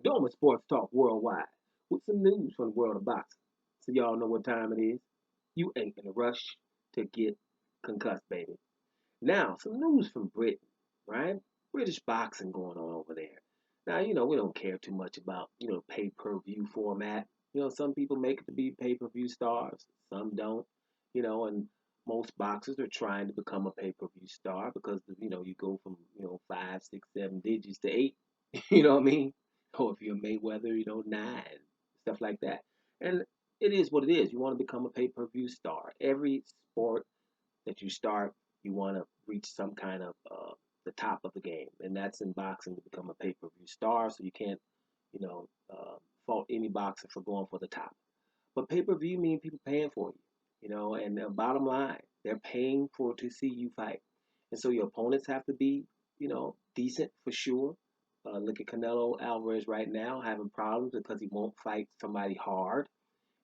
Doma Sports Talk Worldwide with some news from the world of boxing. So y'all know what time it is. You ain't in a rush to get concussed, baby. Now, some news from Britain, right? British boxing going on over there. Now, we don't care too much about, pay-per-view format. Some people make it to be pay-per-view stars, some don't, and most boxers are trying to become a pay-per-view star because, you go from, five, six, seven digits to eight, you know what I mean? Or if you're Mayweather, nine, stuff like that. And it is what it is. You want to become a pay-per-view star. Every sport that you start, you want to reach some kind of the top of the game, and that's in boxing to become a pay-per-view star. So you can't, you know, fault any boxer for going for the top. But pay-per-view means people paying for you, and the bottom line, they're paying for to see you fight, and so your opponents have to be, decent for sure. Look at Canelo Alvarez right now having problems because he won't fight somebody hard,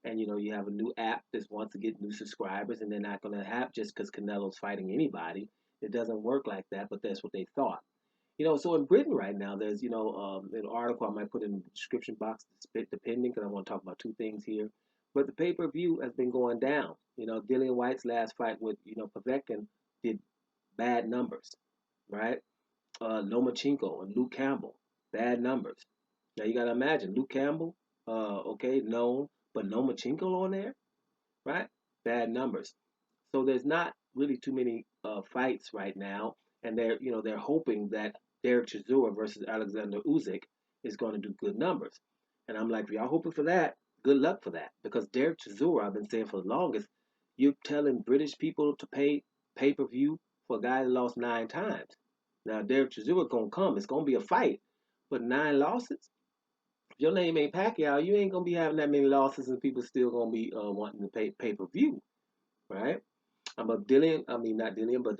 and you have a new app that wants to get new subscribers, and they're not going to have just because Canelo's fighting anybody. It doesn't work like that, but that's what they thought. So in Britain right now, there's an article I might put in the description box, depending, because I want to talk about two things here. But the pay-per-view has been going down. Dillian White's last fight with Povetkin did bad numbers, right? Lomachenko and Luke Campbell, bad numbers. Now you got to imagine Luke Campbell, okay, known, but Lomachenko on there, right? Bad numbers. So there's not really too many fights right now, and they're hoping that Dereck Chizuru versus Alexander Usyk is going to do good numbers. And I'm like, if y'all hoping for that, good luck for that, because Dereck Chizuru, I've been saying for the longest, you're telling British people to pay per view for a guy that lost 9 times. Now Dereck Chisuru gonna come. It's gonna be a fight, but 9 losses. If your name ain't Pacquiao, you ain't gonna be having that many losses, and people still gonna be wanting to pay per view, right? But Dillian, I mean not Dillian, but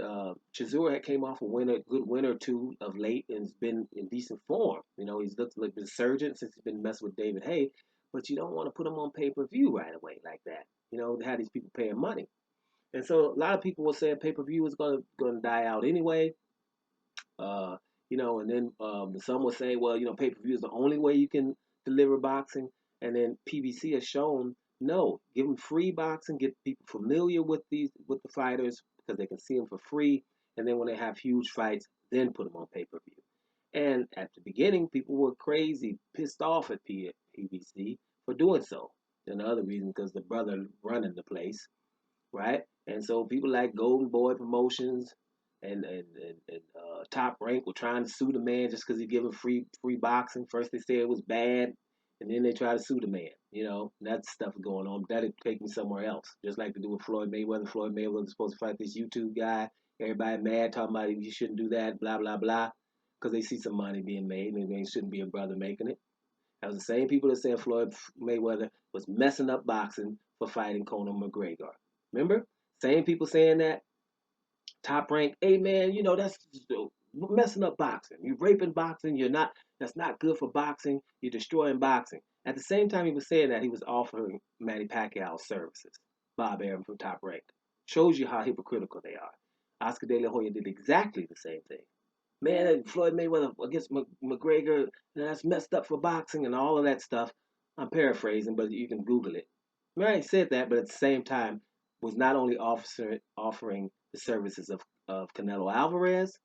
Chisora had came off a good win or two of late, and has been in decent form. He's looked like a resurgent since he's been messing with David Hay. But you don't want to put him on pay per view right away like that. Have these people paying money, and so a lot of people were saying pay per view is gonna die out anyway. Uh, and then some will say, well, pay per view is the only way you can deliver boxing. And then PBC has shown, no, give them free boxing, get people familiar with the fighters because they can see them for free. And then when they have huge fights, then put them on pay per view. And at the beginning, people were crazy, pissed off at PBC for doing so. And the other reason, because the brother running the place, right? And so people like Golden Boy Promotions and Top Rank were trying to sue the man just because he giving free boxing. First they said it was bad, and then they try to sue the man. That stuff going on. That'd take me somewhere else. Just like to do with Floyd Mayweather. Floyd Mayweather was supposed to fight this YouTube guy. Everybody mad talking about you shouldn't do that, blah blah blah, because they see some money being made, and they shouldn't be a brother making it. That was the same people that said Floyd Mayweather was messing up boxing for fighting Conor McGregor. Remember? Same people saying that. Top Rank, hey man, that's messing up boxing. You're raping boxing. You're not. That's not good for boxing. You're destroying boxing. At the same time he was saying that, he was offering Manny Pacquiao services. Bob Arum from Top Rank. Shows you how hypocritical they are. Oscar De La Hoya did exactly the same thing. Man, Floyd Mayweather against McGregor, that's messed up for boxing and all of that stuff. I'm paraphrasing, but you can Google it. Right, said that, but at the same time, was not only offering the services of Canelo Alvarez,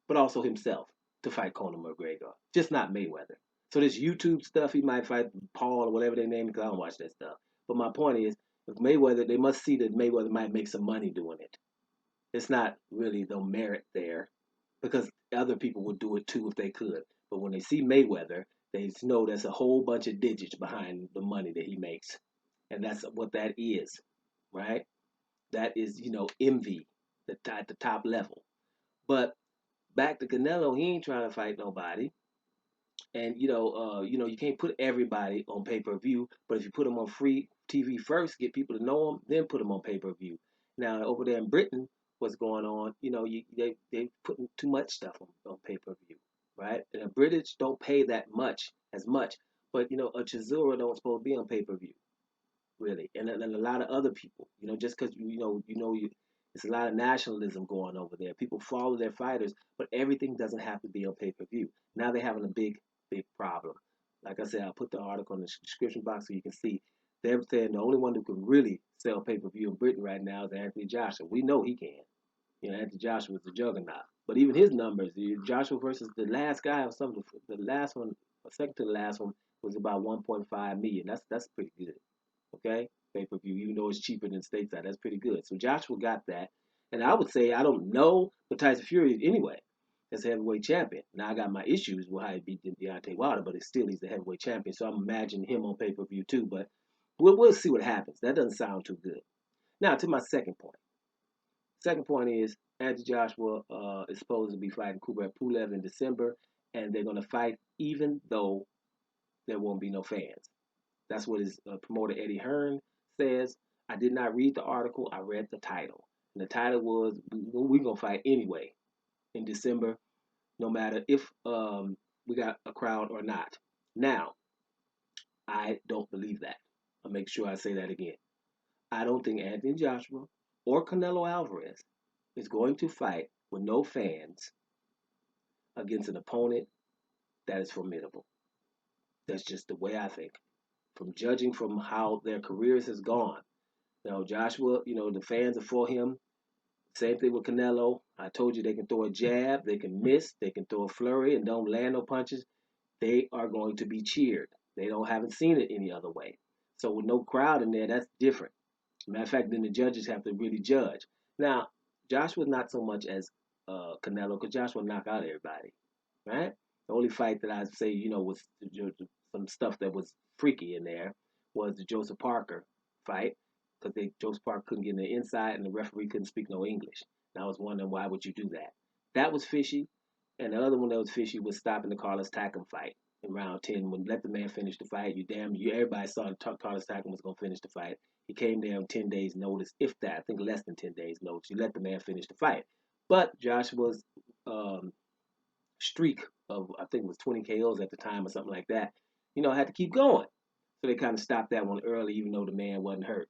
but also himself to fight Conor McGregor, just not Mayweather. So this YouTube stuff, he might fight Paul or whatever they name it, because I don't watch that stuff. But my point is, if Mayweather, they must see that Mayweather might make some money doing it. It's not really no merit there, because other people would do it too if they could. But when they see Mayweather, they know there's a whole bunch of digits behind the money that he makes. And that's what that is, right? That is, envy at the top level. But back to Canelo, he ain't trying to fight nobody. And you can't put everybody on pay per view, but if you put them on free TV first, get people to know them, then put them on pay per view. Now over there in Britain, what's going on? They putting too much stuff on pay per view, right? And the British don't pay that much as much, but a Chisora don't supposed to be on pay per view, really, and a lot of other people, just because it's a lot of nationalism going over there. People follow their fighters, but everything doesn't have to be on pay per view. Now they're having a big problem. Like I said, I'll put the article in the description box so you can see. They're saying the only one who can really sell pay-per-view in Britain right now is Anthony Joshua. We know he can. Anthony Joshua was the juggernaut. But even his numbers, Joshua versus the last guy or something, the last one, second to the last one, was about 1.5 million. That's pretty good. Okay, pay-per-view, even though it's cheaper than stateside, that's pretty good. So Joshua got that, and I would say I don't know, but Tyson Fury anyway as heavyweight champion. Now I got my issues with how he beat Deontay Wilder, but it's still he's the heavyweight champion. So I'm imagining him on pay-per-view too. But we'll see what happens. That doesn't sound too good. Now to my second point. Second point is Anthony Joshua is supposed to be fighting Kubrat Pulev in December, and they're going to fight even though there won't be no fans. That's what his promoter Eddie Hearn says. I did not read the article. I read the title. And the title was, we're going to fight anyway in December, no matter if we got a crowd or not. Now, I don't believe that. I'll make sure I say that again. I don't think Anthony Joshua or Canelo Alvarez is going to fight with no fans against an opponent that is formidable. That's just the way I think. From judging from how their careers has gone. Joshua, the fans are for him. Same thing with Canelo. I told you they can throw a jab, they can miss, they can throw a flurry and don't land no punches. They are going to be cheered. They haven't seen it any other way. So with no crowd in there, that's different. Matter of fact, then the judges have to really judge. Now, Joshua's not so much as Canelo, because Joshua knocked out everybody, right? The only fight that I say, was some stuff that was freaky in there was the Joseph Parker fight, because Joseph Parker couldn't get in the inside and the referee couldn't speak no English. And I was wondering, why would you do that? That was fishy. And the other one that was fishy was stopping the Carlos Takam fight in round 10. When let the man finish the fight, everybody saw Carlos Takam was going to finish the fight. He came there on 10 days notice, if that, I think less than 10 days notice. You let the man finish the fight. But Joshua's streak of, I think it was 20 KOs at the time or something like that, had to keep going. So they kind of stopped that one early, even though the man wasn't hurt.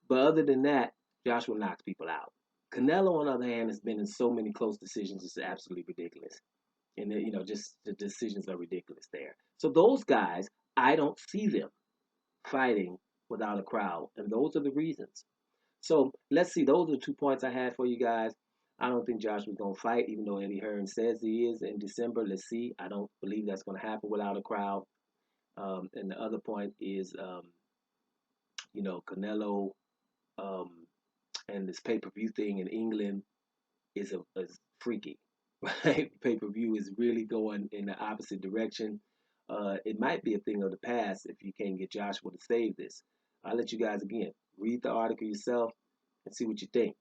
But other than that, Joshua knocks people out. Canelo, on the other hand, has been in so many close decisions, it's absolutely ridiculous. And, just the decisions are ridiculous there. So those guys, I don't see them fighting without a crowd. And those are the reasons. So let's see. Those are the 2 points I had for you guys. I don't think Joshua's going to fight, even though Eddie Hearn says he is in December. Let's see. I don't believe that's going to happen without a crowd. And the other point is, Canelo and this pay-per-view thing in England is freaky. Right? Pay-per-view is really going in the opposite direction. It might be a thing of the past if you can't get Joshua to save this. I'll let you guys, again, read the article yourself and see what you think.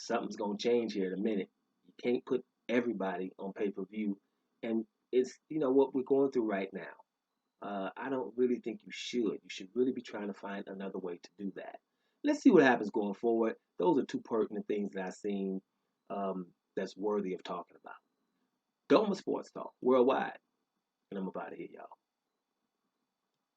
Something's going to change here in a minute. You can't put everybody on pay-per-view. And it's, what we're going through right now. I don't really think you should. You should really be trying to find another way to do that. Let's see what happens going forward. Those are 2 pertinent things that I've seen that's worthy of talking about. Doma Sports Talk worldwide. And I'm about to hit y'all.